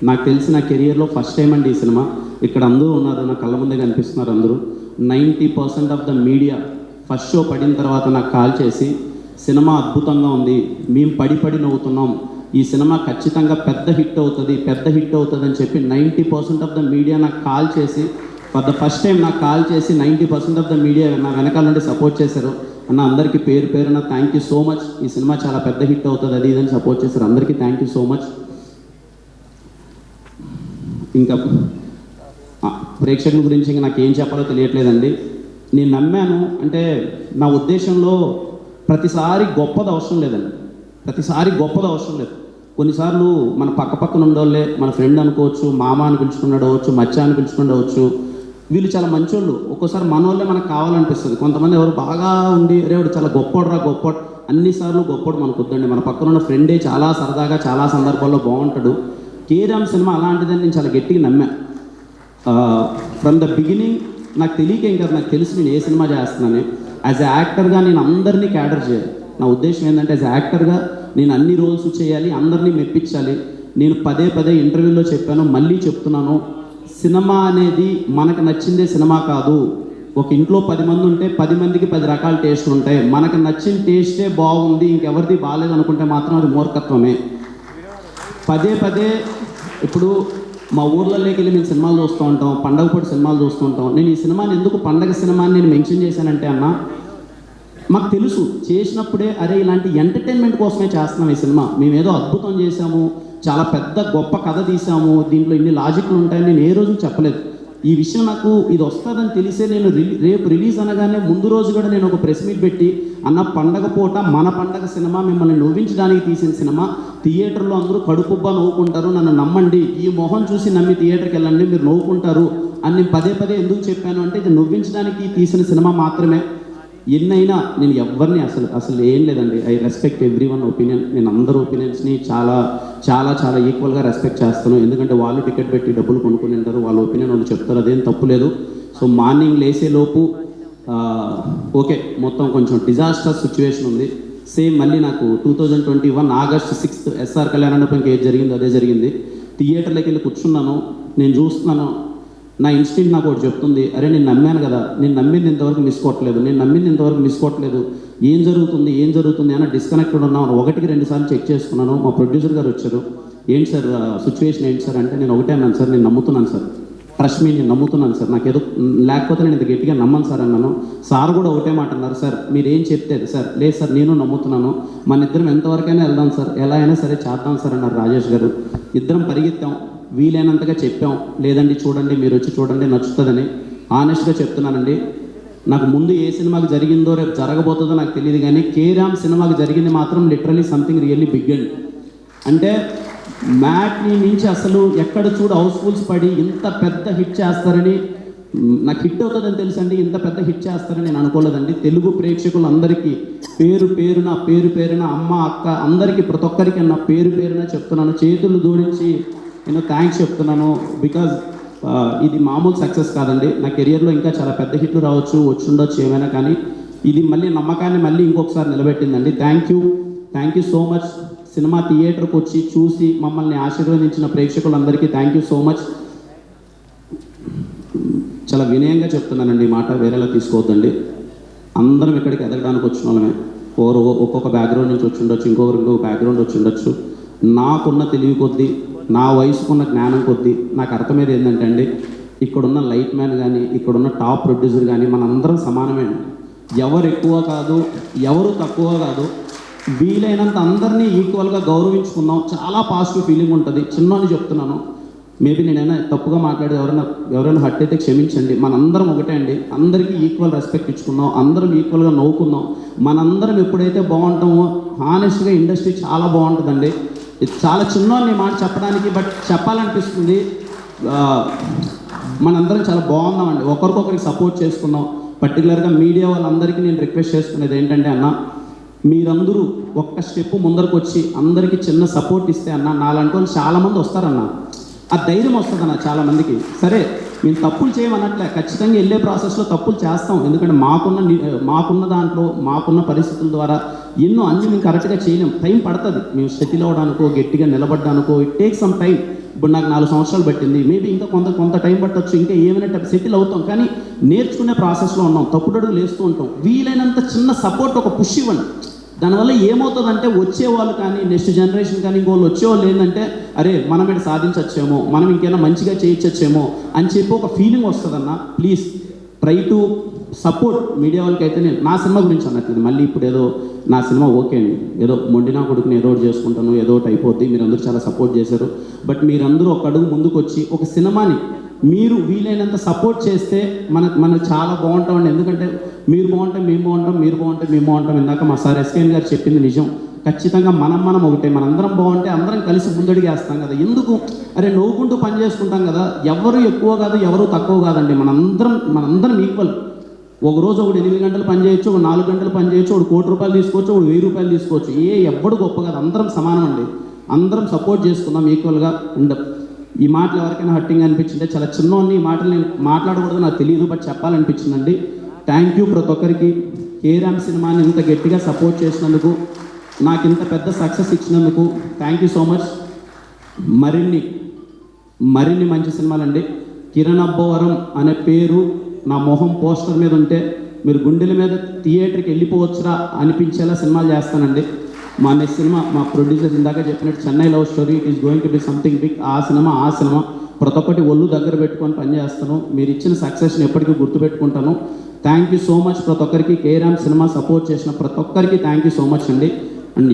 నాకు తెలిసి నా కెరియర్లో ఫస్ట్ టైం అండి ఈ సినిమా. ఇక్కడ అందరూ ఉన్నారు, నా కళ్ళ ముందే కనిపిస్తున్నారు అందరూ. 90% of the media first show పడిన తర్వాత నాకు కాల్ చేసి సినిమా అద్భుతంగా ఉంది, మేము పడి నవ్వుతున్నాం, ఈ సినిమా ఖచ్చితంగా పెద్ద హిట్ అవుతుంది అని చెప్పి 90% ఆఫ్ ద మీడియా నాకు కాల్ చేసి, ఫర్ ద ఫస్ట్ టైం నాకు కాల్ చేసి 90% ఆఫ్ ద మీడియా నా వెనకాల నుండి సపోర్ట్ చేశారు. అన్న అందరికీ పేరున థ్యాంక్ యూ సో మచ్. ఈ సినిమా చాలా పెద్ద హిట్ అవుతుంది అది ఇదని సపోర్ట్ చేశారు. అందరికీ థ్యాంక్ యూ సో మచ్. ఇంకా ప్రేక్షకుల గురించి ఇంకా నాకు ఏం చెప్పాలో తెలియట్లేదండి. నేను నమ్మాను అంటే నా ఉద్దేశంలో ప్రతిసారి గొప్పది అవసరం లేదండి, కొన్నిసార్లు మన పక్కన ఉండోళ్ళే మన ఫ్రెండ్ అనుకోవచ్చు, మామ అని పిలుచుకున్నాడవచ్చు, మచ్చ అని పిలుచుకున్నాడవచ్చు, వీళ్ళు చాలా మంచోళ్ళు. ఒక్కోసారి మనోళ్ళే మనకు కావాలనిపిస్తుంది. కొంతమంది ఎవరు బాగా ఉండి రేవుడు చాలా గొప్పోడు, అన్నిసార్లు గొప్పోడు మనకు వద్దండి. మన పక్కన ఉన్న ఫ్రెండే చాలా సరదాగా చాలా సందర్భాల్లో బాగుంటాడు. కేరామ్ సినిమా అలాంటిదని నేను చాలా గట్టిగా నమ్మా. ఫ్రమ్ ద బిగినింగ్ నాకు తెలియకేం కదా, నాకు తెలిసి నేను ఏ సినిమా చేస్తున్నాను. యాజ్ ఎ యాక్టర్గా నేను అందరినీ క్యాడర్ చేయాలి. నా ఉద్దేశం ఏంటంటే యాజ్ ఎ యాక్టర్గా నేను అన్ని రోల్స్ చేయాలి, అందరినీ మెప్పించాలి. నేను పదే ఇంటర్వ్యూలో చెప్పాను, మళ్ళీ చెప్తున్నాను, సినిమా అనేది మనకు నచ్చిందే సినిమా కాదు. ఒక ఇంట్లో 10 మంది ఉంటే 10 మందికి 10 రకాల టేస్ట్లు ఉంటాయి. మనకు నచ్చిన టేస్టే బాగుంది, ఇంకెవరిది బాగాలేదు అనుకుంటే మాత్రం అది మూర్ఖత్వమే. పదే ఇప్పుడు మా ఊర్లలోకి వెళ్ళి మేము సినిమాలు చూస్తూ ఉంటాం, పండగ పూట సినిమాలు చూస్తూ ఉంటాం. నేను ఈ సినిమాని ఎందుకు పండగ సినిమా అని నేను మెన్షన్ చేశానంటే అన్న, మాకు తెలుసు చేసినప్పుడే అరే ఇలాంటి ఎంటర్టైన్మెంట్ కోసమే చేస్తున్నాం ఈ సినిమా, మేమేదో అద్భుతం చేశాము, చాలా పెద్ద గొప్ప కథ తీసాము, దీంట్లో ఇన్ని లాజిక్లు ఉంటాయని నేను ఏ రోజు చెప్పలేదు. ఈ విషయం నాకు ఇది వస్తుందని తెలిసే నేను రేపు రిలీజ్ అనగానే ముందు రోజు కూడా నేను ఒక ప్రెస్ మీట్ పెట్టి, అన్న పండగ పూట మన పండగ సినిమా, మిమ్మల్ని నవ్వించడానికి తీసిన సినిమా, థియేటర్లో అందరూ కడుపుబ్బా నవ్వుకుంటారు, నన్ను నమ్మండి, ఈ మొహం చూసి నమ్మి థియేటర్కి వెళ్ళండి, మీరు నవ్వుకుంటారు అని నేను పదే ఎందుకు చెప్పాను అంటే, ఇది నవ్వించడానికి తీసిన సినిమా మాత్రమే. ఎన్నైనా నేను ఎవరిని అసలు ఏం లేదండి, I respect every one opinion. నేను అందరు ఒపీనియన్స్ని చాలా ఈక్వల్గా రెస్పెక్ట్ చేస్తాను. ఎందుకంటే వాళ్ళు టికెట్ పెట్టి డబ్బులు కొనుక్కుని ఉంటారు, వాళ్ళ ఒపీనియన్ వాళ్ళు చెప్తారు, అదేం తప్పు లేదు. సో మార్నింగ్ లేసేలోపు ఓకే మొత్తం కొంచెం డిజాస్టర్ సిచ్యువేషన్ ఉంది. సేమ్ మళ్ళీ నాకు 2021 ఆగస్ట్ 6 ఎస్ఆర్ కళ్యాణంలో ఏది జరిగిందో అదే జరిగింది. థియేటర్లోకి వెళ్ళి కూర్చున్నాను, నేను చూస్తున్నాను, నా ఇన్స్టింక్ట్ నాకు ఒకటి చెప్తుంది, అరే నేను నమ్మాను కదా, నేను నమ్మింది ఇంతవరకు మిస్ కొట్టలేదు, ఏం జరుగుతుంది అని డిస్కనెక్టెడ్ ఉన్నాను. 1-2 సార్లు చెక్ చేసుకున్నాను. మా ప్రొడ్యూసర్ గారు వచ్చారు, ఏంటి సార్ సిచ్యువేషన్ ఏంటి సార్ అంటే, నేను ఒకటే అన్నాను సార్, నేను నమ్ముతున్నాను సార్, ట్రస్ట్ మీ నేను నమ్ముతున్నాను సార్, నాకు ఏదో లేకపోతే నేను ఇంత గట్టిగా నమ్మను సార్ అన్నాను. సార్ కూడా ఒకటే మాట అన్నారు, సార్ మీరు ఏం చెప్తే సార్, లేదు సార్ నేను నమ్ముతున్నాను, మన ఇద్దరం ఎంతవరకైనా వెళ్దాం సార్, ఎలా అయినా సరే చేద్దాం సార్ అన్నారు రాజేష్ గారు. ఇద్దరం పరిగెత్తాం, వీలైనంతగా చెప్పాం, లేదండి చూడండి మీరు వచ్చి చూడండి నచ్చుతుందని. ఆనెస్ట్గా చెప్తున్నానండి, నాకు ముందు ఏ సినిమాకి జరిగిందో రేపు జరగబోతుందో నాకు తెలియదు, కానీ కేరామ్ సినిమాకి జరిగింది మాత్రం literally something really big and. అంటే మ్యాట్ని నుంచి అసలు ఎక్కడ చూడు హౌస్ఫుల్స్ పడి ఇంత పెద్ద హిట్ చేస్తారని, నాకు హిట్ అవుతుందని తెలుసండి, ఇంత పెద్ద హిట్ చేస్తారని నేను అనుకోలేదండి. తెలుగు ప్రేక్షకులందరికీ పేరున అమ్మ అక్క అందరికీ ప్రతి ఒక్కరికి నా పేరున చెప్తున్నాను, చేతులు జోడించి నేను థ్యాంక్స్ చెప్తున్నాను. బికాజ్ ఇది మామూలు సక్సెస్ కాదండి, నా కెరియర్లో ఇంకా చాలా పెద్ద హిట్లు రావచ్చు, వచ్చుండొచ్చు ఏమైనా, కానీ ఇది మళ్ళీ నమ్మకాన్ని మళ్ళీ ఇంకొకసారి నిలబెట్టిందండి. Thank you so much. Cinema థియేటర్కి వచ్చి చూసి మమ్మల్ని ఆశీర్వదించిన ప్రేక్షకులందరికీ థ్యాంక్ యూ సో మచ్. చాలా వినయంగా చెప్తున్నానండి, మాట వేరేలా తీసుకోవద్దండి. అందరం ఇక్కడికి ఎదగడానికి వచ్చిన వాళ్ళమే, ఒక్కొక్క బ్యాక్గ్రౌండ్ నుంచి వచ్చి ఉండొచ్చు, ఇంకొక బ్యాక్గ్రౌండ్ వచ్చి ఉండొచ్చు. నాకున్న తెలివి కొద్దీ, నా వయసుకున్న జ్ఞానం కొద్దీ నాకు అర్థమయ్యేది ఏంటంటే అండి, ఇక్కడున్న లైట్ మ్యాన్ కానీ ఇక్కడున్న టాప్ ప్రొడ్యూసర్ కానీ మనందరం సమానమే. ఎవరు ఎక్కువ కాదు, ఎవరు తక్కువ కాదు, వీలైనంత అందరినీ ఈక్వల్గా గౌరవించుకుందాం. చాలా పాజిటివ్ ఫీలింగ్ ఉంటుంది. చిన్నని చెప్తున్నాను, మేబీ నేనైనా తప్పుగా మాట్లాడి ఎవరైనా హర్ట్ అయితే క్షమించండి. మనందరం ఒకటే అండి, అందరికీ ఈక్వల్ రెస్పెక్ట్ ఇచ్చుకుందాం, అందరం ఈక్వల్గా నవ్వుకుందాం. మనందరం ఎప్పుడైతే బాగుంటామో హానెస్ట్గా ఇండస్ట్రీ చాలా బాగుంటుందండి. ఇది చాలా చిన్న మాట చెప్పడానికి, బట్ చెప్పాలనిపిస్తుంది. మనందరం చాలా బాగున్నామండి, ఒకరికొకరికి సపోర్ట్ చేసుకున్నాం. పర్టికులర్గా మీడియా వాళ్ళందరికీ నేను రిక్వెస్ట్ చేసుకునేది ఏంటంటే అన్న, మీరందరూ ఒక్క స్టెప్ ముందరకు వచ్చి అందరికీ చిన్న సపోర్ట్ ఇస్తే అన్న, నాలంటూ చాలామంది వస్తారన్న, ఆ ధైర్యం వస్తుందన్న చాలామందికి. సరే మేము తప్పులు చేయమన్నట్లే, ఖచ్చితంగా వెళ్ళే ప్రాసెస్లో తప్పులు చేస్తాం, ఎందుకంటే మాకున్న దాంట్లో మాకున్న పరిస్థితుల ద్వారా అన్నీ మేము కరెక్ట్గా చేయలేం, టైం పడుతుంది. మేము సెటిల్ అవ్వడానికో గట్టిగా నిలబడ్డానికో ఇట్ టేక్ సమ్ టైం. ఇప్పుడు నాకు 4 సంవత్సరాలు పట్టింది, మేబీ ఇంకా కొంత టైం పట్టొచ్చు, ఇంకా ఏమైనా సెటిల్ అవుతాం, కానీ నేర్చుకునే ప్రాసెస్లో ఉన్నాం, తప్పుడు అడుగులు వేస్తూ ఉంటాం. వీలైనంత చిన్న సపోర్ట్, ఒక పుష్ ఇవ్వండి. దానివల్ల ఏమవుతుందంటే వచ్చేవాళ్ళు కానీ, నెక్స్ట్ జనరేషన్ కానీ, ఇంకోళ్ళు వచ్చేవాళ్ళు ఏంటంటే అరే మనం ఇక్కడ సాధించచ్చేమో, మనం ఇంకేమైనా మంచిగా చేయొచ్చేమో అని చెప్పి ఒక ఫీలింగ్ వస్తుందన్న. Please try to support media వాళ్ళకి. అయితే నేను నా సినిమా గురించి అన్నట్లేదు, మళ్ళీ ఇప్పుడు ఏదో నా సినిమా ఓకే అండి, ఏదో మొండినా కొడుకుని ఏదో ఒకటి చేసుకుంటాను, ఏదో ఒకటి అయిపోద్ది, మీరందరూ చాలా సపోర్ట్ చేశారు. బట్ మీరందరూ ఒక అడుగు ముందుకు వచ్చి ఒక సినిమాని మీరు వీలైనంత సపోర్ట్ చేస్తే మనకు చాలా బాగుంటామండి. ఎందుకంటే మీరు బాగుంటే మేము బాగుంటాం, మీరు బాగుంటే మేము బాగుంటాం. ఇందాక మా సార్ ఎస్కేఎన్ గారు చెప్పింది నిజం. ఖచ్చితంగా మనం ఒకటే, మనందరం బాగుంటే అందరం కలిసి ముందడుగేస్తాం కదా. ఎందుకు అరే నవ్వుకుంటూ పని చేసుకుంటాం కదా, ఎవరు ఎక్కువ కాదు, ఎవరు తక్కువ కాదండి, మనందరం ఈక్వల్. ఒకరోజు ఒకటి 8 గంటలు పని చేయొచ్చు, ఒక 4 గంటలు పని చేయొచ్చు, ఒక 1 కోటి రూపాయలు తీసుకోవచ్చు, ఒక 1000 రూపాయలు తీసుకోవచ్చు. ఎవ్వడు గొప్ప కాదు, అందరం సమానం అండి. అందరం సపోర్ట్ చేసుకుందాం, ఈక్వల్గా ఈ మాటలు ఎవరికైనా హర్టింగ్ అనిపించింటే, చాలా చిన్నోన్ని ఈ మాటలు నేను మాట్లాడకూడదు నాకు తెలియదు, బట్ చెప్పాలనిపించిందండి. థ్యాంక్ యూ ప్రతి ఒక్కరికి. కేరామ్ సినిమాని ఇంత గట్టిగా సపోర్ట్ చేసినందుకు, నాకు ఇంత పెద్ద సక్సెస్ ఇచ్చినందుకు థ్యాంక్ యూ సో మచ్. మరిన్ని మంచి సినిమాలండి. కిరణ్ అబ్బవరం అనే పేరు నా మొహం పోస్టర్ మీద ఉంటే మీరు గుండెల మీద థియేటర్కి వెళ్ళిపోవచ్చురా అనిపించేలా సినిమాలు చేస్తానండి. మా నెక్స్ట్ సినిమా మా ప్రొడ్యూసర్ ఇందాక చెప్పినట్టు Chennai love story, it is going to be something big. ఆ సినిమా ప్రతి ఒక్కటి ఒళ్ళు దగ్గర పెట్టుకొని పనిచేస్తాను. మీరు ఇచ్చిన సక్సెస్ని ఎప్పటికీ గుర్తుపెట్టుకుంటాను. థ్యాంక్ యూ సో మచ్ ప్రతి ఒక్కరికి. కేరామ్ సినిమా సపోర్ట్ చేసిన ప్రతి ఒక్కరికి థ్యాంక్ యూ సో మచ్ అండి. అండ్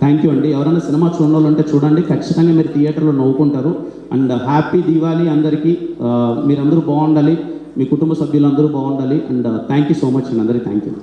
థ్యాంక్ యూ అండి. ఎవరైనా సినిమా చూడాలి అంటే చూడండి, ఖచ్చితంగా మీరు థియేటర్లో నవ్వుకుంటారు. అండ్ హ్యాపీ దివాళీ అందరికీ. మీరందరూ బాగుండాలి, మీ కుటుంబ సభ్యులందరూ బాగుండాలి. And thank you so much అండి అందరికీ. Thank you.